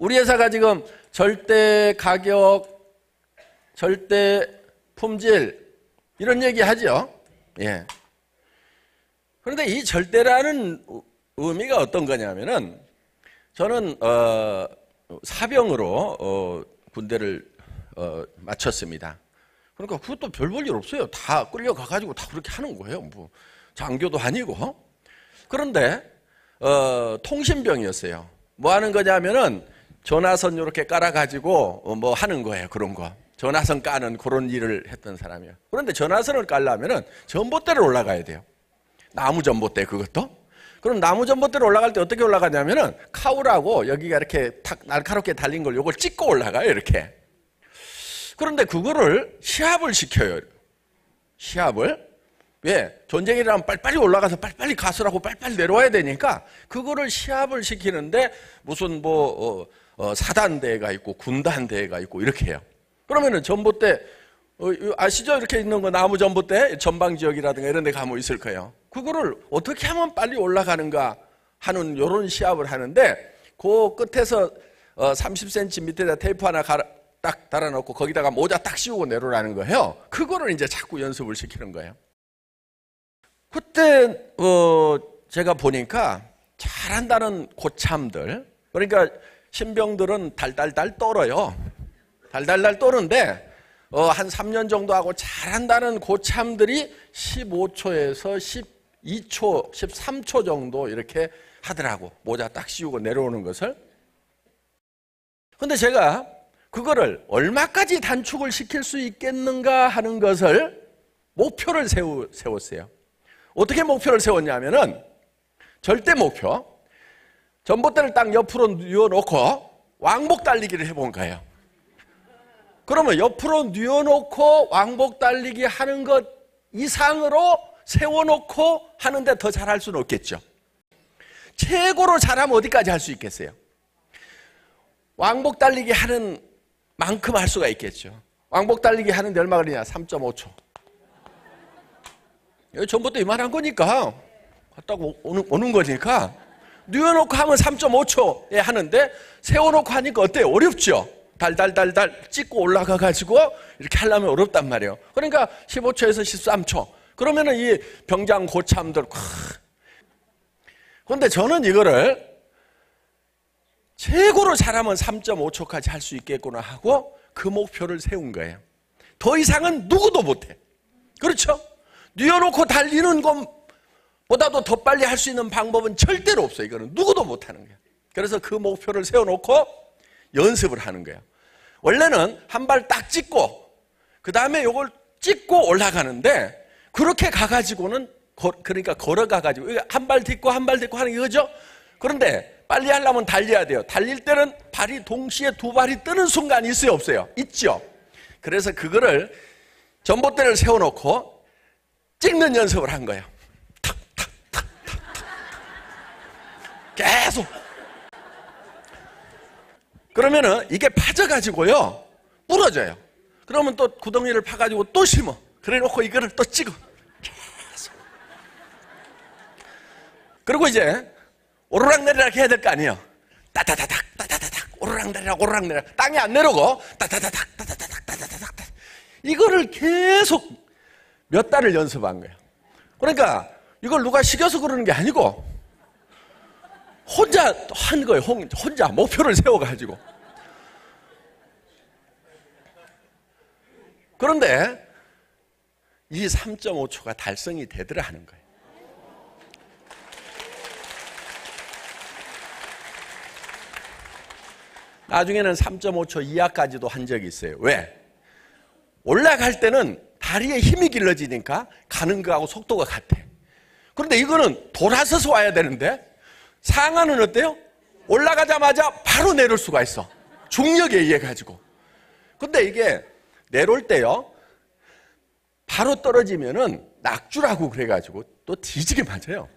우리 회사가 지금 절대 가격, 절대 품질 이런 얘기 하죠. 예. 그런데 이 절대라는 의미가 어떤 거냐면은 저는 사병으로 군대를 마쳤습니다. 그러니까 그것도 별 볼 일 없어요. 다 끌려가가지고 다 그렇게 하는 거예요. 뭐 장교도 아니고. 그런데 통신병이었어요. 뭐 하는 거냐면은 전화선 이렇게 깔아가지고 뭐 하는 거예요. 그런 거. 전화선 까는 그런 일을 했던 사람이에요. 그런데 전화선을 깔려면은 전봇대를 올라가야 돼요. 나무 전봇대 그것도. 그럼 나무 전봇대로 올라갈 때 어떻게 올라가냐면은 카우라고 여기가 이렇게 탁 날카롭게 달린 걸 요걸 찍고 올라가요. 이렇게. 그런데 그거를 시합을 시켜요. 시합을. 왜? 전쟁이라면 빨리빨리 올라가서 빨리빨리 가수라고 빨리빨리 내려와야 되니까 그거를 시합을 시키는데 무슨 사단대회가 있고 군단대회가 있고 이렇게 해요. 그러면은 전봇대 아시죠? 이렇게 있는 거 나무 전봇대 전방지역이라든가 이런 데 가면 있을 거예요. 그거를 어떻게 하면 빨리 올라가는가 하는 이런 시합을 하는데 그 끝에서 30cm 밑에다 테이프 하나 딱 달아놓고 거기다가 모자 딱 씌우고 내려오라는 거예요. 그거를 이제 자꾸 연습을 시키는 거예요. 그때 제가 보니까 잘한다는 고참들, 그러니까 신병들은 달달달 떨어요. 달달달 떠는데 한 3년 정도 하고 잘한다는 고참들이 15초에서 12초, 13초 정도 이렇게 하더라고. 모자 딱 씌우고 내려오는 것을. 근데 제가 그거를 얼마까지 단축을 시킬 수 있겠는가 하는 것을 목표를 세웠어요. 어떻게 목표를 세웠냐면은 절대 목표. 전봇대를 딱 옆으로 뉘어놓고 왕복 달리기를 해본 거예요. 그러면 옆으로 뉘어놓고 왕복 달리기 하는 것 이상으로 세워놓고 하는데 더 잘할 수는 없겠죠. 최고로 잘하면 어디까지 할 수 있겠어요? 왕복 달리기 하는 만큼 할 수가 있겠죠. 왕복 달리기 하는데 얼마 걸리냐? 3.5초. 전봇대 이만한 거니까 갔다 오는 거니까 뉘어놓고 하면 3.5초에 하는데 세워놓고 하니까 어때요? 어렵죠? 달달달달 찍고 올라가가지고 이렇게 하려면 어렵단 말이에요. 그러니까 15초에서 13초. 그러면은 이 병장 고참들, 그런데 저는 이거를 최고로 잘하면 3.5초까지 할 수 있겠구나 하고 그 목표를 세운 거예요. 더 이상은 누구도 못해. 그렇죠? 뉘어놓고 달리는 것보다도 더 빨리 할 수 있는 방법은 절대로 없어요. 이거는 누구도 못하는 거예요. 그래서 그 목표를 세워놓고 연습을 하는 거예요. 원래는 한 발 딱 찍고 그 다음에 이걸 찍고 올라가는데 그렇게 가가지고는 그러니까 걸어가가지고 한 발 딛고 한 발 딛고 하는 이거죠. 그런데 빨리 하려면 달려야 돼요. 달릴 때는 발이 동시에 두 발이 뜨는 순간이 있어요, 없어요? 있죠. 그래서 그거를 전봇대를 세워놓고 찍는 연습을 한 거예요. 탁탁탁탁탁 계속. 그러면은 이게 파져가지고요 부러져요. 그러면 또 구덩이를 파가지고 또 심어. 그래놓고 이거를 또 찍어. 계속. 그리고 이제 오르락내리락 해야 될 거 아니에요. 따다다닥 따다다닥 오르락내리락 오르락내리락 땅에 안 내려고 따다다닥 따다다닥 따다다닥 이거를 계속 몇 달을 연습한 거예요. 그러니까 이걸 누가 시켜서 그러는 게 아니고 혼자 한 거예요. 혼자 목표를 세워가지고. 그런데 이 3.5초가 달성이 되더라 하는 거예요. 나중에는 3.5초 이하까지도 한 적이 있어요. 왜? 올라갈 때는 다리에 힘이 길러지니까 가는 거하고 속도가 같아. 그런데 이거는 돌아서서 와야 되는데 상하는 어때요? 올라가자마자 바로 내릴 수가 있어. 중력에 의해 가지고. 근데 이게 내려올 때요 바로 떨어지면은 낙주라고 그래가지고 또 뒤지게 맞아요.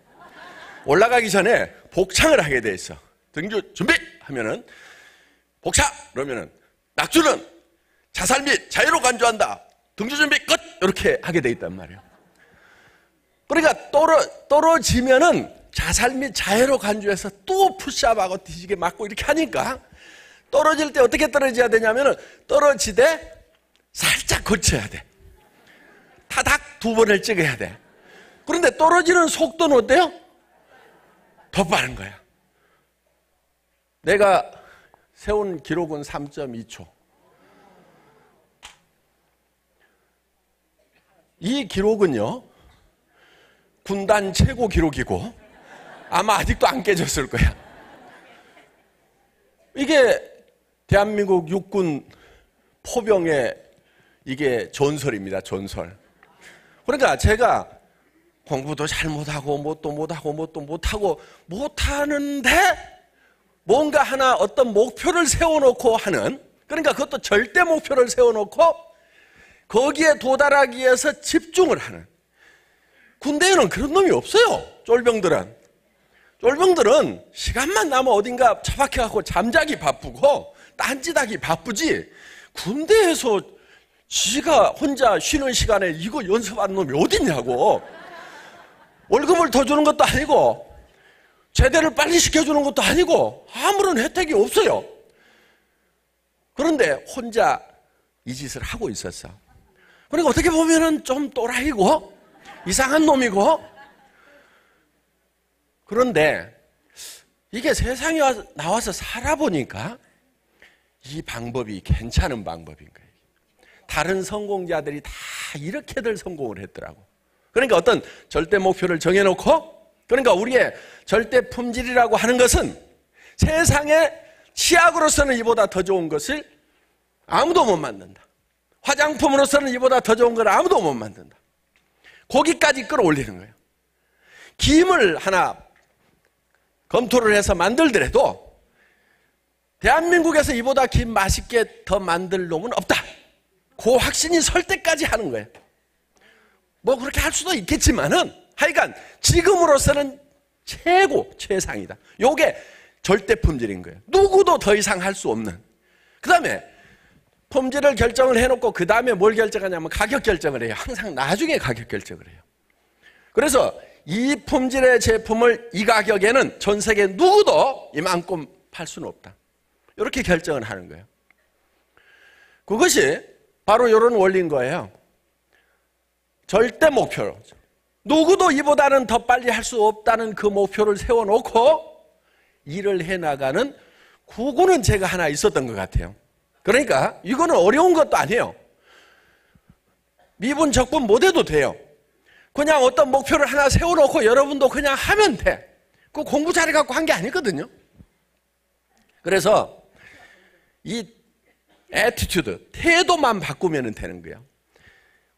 올라가기 전에 복창을 하게 돼 있어. 등주 준비 하면은 복창 그러면은 낙주는 자살 및 자유로 간주한다. 등주 준비 끝 이렇게 하게 돼 있단 말이에요. 그러니까 떨어지면은 자살 및 자해로 간주해서 또 푸시업하고 뒤지게 맞고 이렇게 하니까 떨어질 때 어떻게 떨어져야 되냐면은 떨어지되 살짝 거쳐야 돼. 타닥 2번을 찍어야 돼. 그런데 떨어지는 속도는 어때요? 더 빠른 거야. 내가 세운 기록은 3.2초. 이 기록은요, 군단 최고 기록이고 아마 아직도 안 깨졌을 거야. 이게 대한민국 육군 포병의 이게 전설입니다. 전설. 그러니까 제가 공부도 잘 못하고 뭣도 못하는데 뭔가 하나 어떤 목표를 세워놓고 하는, 그러니까 그것도 절대 목표를 세워놓고 거기에 도달하기 위해서 집중을 하는. 군대에는 그런 놈이 없어요. 쫄병들은 시간만 나면 어딘가 처박혀갖고 잠자기 바쁘고 딴짓하기 바쁘지, 군대에서 지가 혼자 쉬는 시간에 이거 연습하는 놈이 어딨냐고. 월급을 더 주는 것도 아니고 제대를 빨리 시켜주는 것도 아니고 아무런 혜택이 없어요. 그런데 혼자 이 짓을 하고 있었어. 그러니까 어떻게 보면은 좀 또라이고 이상한 놈이고, 그런데 이게 세상에 나와서 살아보니까 이 방법이 괜찮은 방법인 거예요. 다른 성공자들이 다 이렇게들 성공을 했더라고. 그러니까 어떤 절대 목표를 정해놓고, 그러니까 우리의 절대 품질이라고 하는 것은 세상에 치약으로서는 이보다 더 좋은 것을 아무도 못 만든다. 화장품으로서는 이보다 더 좋은 걸 아무도 못 만든다. 거기까지 끌어올리는 거예요. 김을 하나 검토를 해서 만들더라도 대한민국에서 이보다 김 맛있게 더 만들 놈은 없다. 그 확신이 설 때까지 하는 거예요. 뭐 그렇게 할 수도 있겠지만은 하여간 지금으로서는 최상이다. 요게 절대 품질인 거예요. 누구도 더 이상 할 수 없는. 그 다음에 품질을 결정을 해놓고 그 다음에 뭘 결정하냐면 가격 결정을 해요. 항상 나중에 가격 결정을 해요. 그래서 이 품질의 제품을 이 가격에는 전 세계 누구도 이만큼 팔 수는 없다. 이렇게 결정을 하는 거예요. 그것이 바로 이런 원리인 거예요. 절대 목표로 누구도 이보다는 더 빨리 할 수 없다는 그 목표를 세워놓고 일을 해나가는, 그거는 제가 하나 있었던 것 같아요. 그러니까 이거는 어려운 것도 아니에요. 미분 적분 못 해도 돼요. 그냥 어떤 목표를 하나 세워놓고 여러분도 그냥 하면 돼. 그 공부 잘해갖고 한 게 아니거든요. 그래서 이 애티튜드, 태도만 바꾸면 되는 거예요.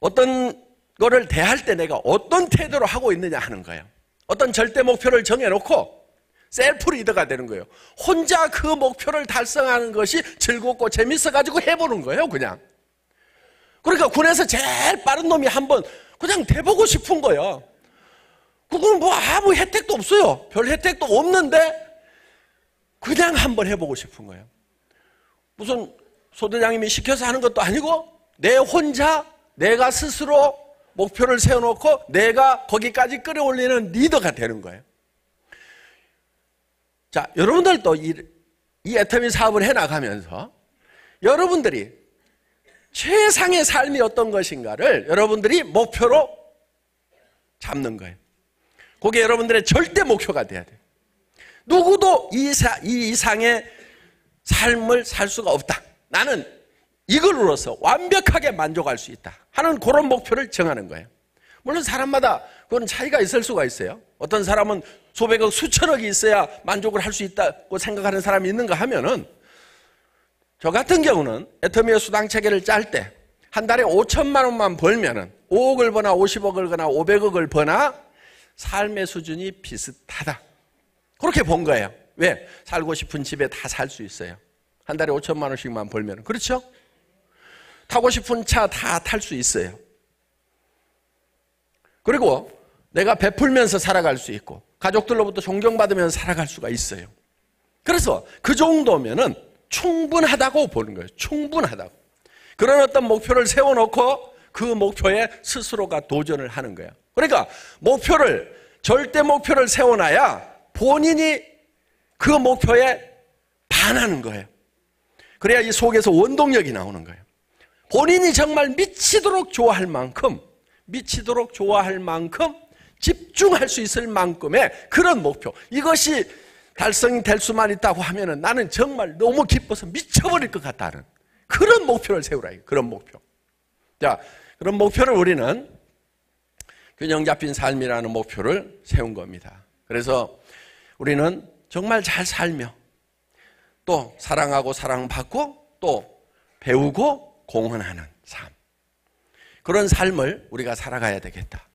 어떤 거를 대할 때 내가 어떤 태도로 하고 있느냐 하는 거예요. 어떤 절대 목표를 정해놓고 셀프 리더가 되는 거예요. 혼자 그 목표를 달성하는 것이 즐겁고 재밌어가지고 해보는 거예요, 그냥. 그러니까 군에서 제일 빠른 놈이 한번 그냥 돼보고 싶은 거예요. 그건 뭐 아무 혜택도 없어요. 별 혜택도 없는데 그냥 한번 해보고 싶은 거예요. 무슨 소대장님이 시켜서 하는 것도 아니고 내 혼자 내가 스스로 목표를 세워놓고 내가 거기까지 끌어올리는 리더가 되는 거예요. 자, 여러분들도 이 애터미 사업을 해나가면서 여러분들이 최상의 삶이 어떤 것인가를 여러분들이 목표로 잡는 거예요. 그게 여러분들의 절대 목표가 돼야 돼요. 누구도 이 이상의 삶을 살 수가 없다. 나는 이걸로서 완벽하게 만족할 수 있다 하는 그런 목표를 정하는 거예요. 물론 사람마다 그건 차이가 있을 수가 있어요. 어떤 사람은 수백억, 수천억이 있어야 만족을 할 수 있다고 생각하는 사람이 있는가 하면은, 저 같은 경우는 애터미의 수당 체계를 짤 때 한 달에 5천만 원만 벌면은 5억을 버나 50억을 버나 500억을 버나 삶의 수준이 비슷하다. 그렇게 본 거예요. 왜? 살고 싶은 집에 다 살 수 있어요. 한 달에 5천만 원씩만 벌면. 그렇죠? 타고 싶은 차 다 탈 수 있어요. 그리고 내가 베풀면서 살아갈 수 있고 가족들로부터 존경받으면서 살아갈 수가 있어요. 그래서 그 정도면은 충분하다고 보는 거예요. 충분하다고. 그런 어떤 목표를 세워놓고 그 목표에 스스로가 도전을 하는 거예요. 그러니까 목표를, 절대 목표를 세워놔야 본인이 그 목표에 반하는 거예요. 그래야 이 속에서 원동력이 나오는 거예요. 본인이 정말 미치도록 좋아할 만큼 집중할 수 있을 만큼의 그런 목표. 이것이 달성될 수만 있다고 하면은 나는 정말 너무 기뻐서 미쳐버릴 것 같다는 그런 목표를 세우라. 그런 목표. 자, 그런 목표를 우리는 균형 잡힌 삶이라는 목표를 세운 겁니다. 그래서 우리는 정말 잘 살며 또 사랑하고 사랑받고 또 배우고 공헌하는 삶. 그런 삶을 우리가 살아가야 되겠다.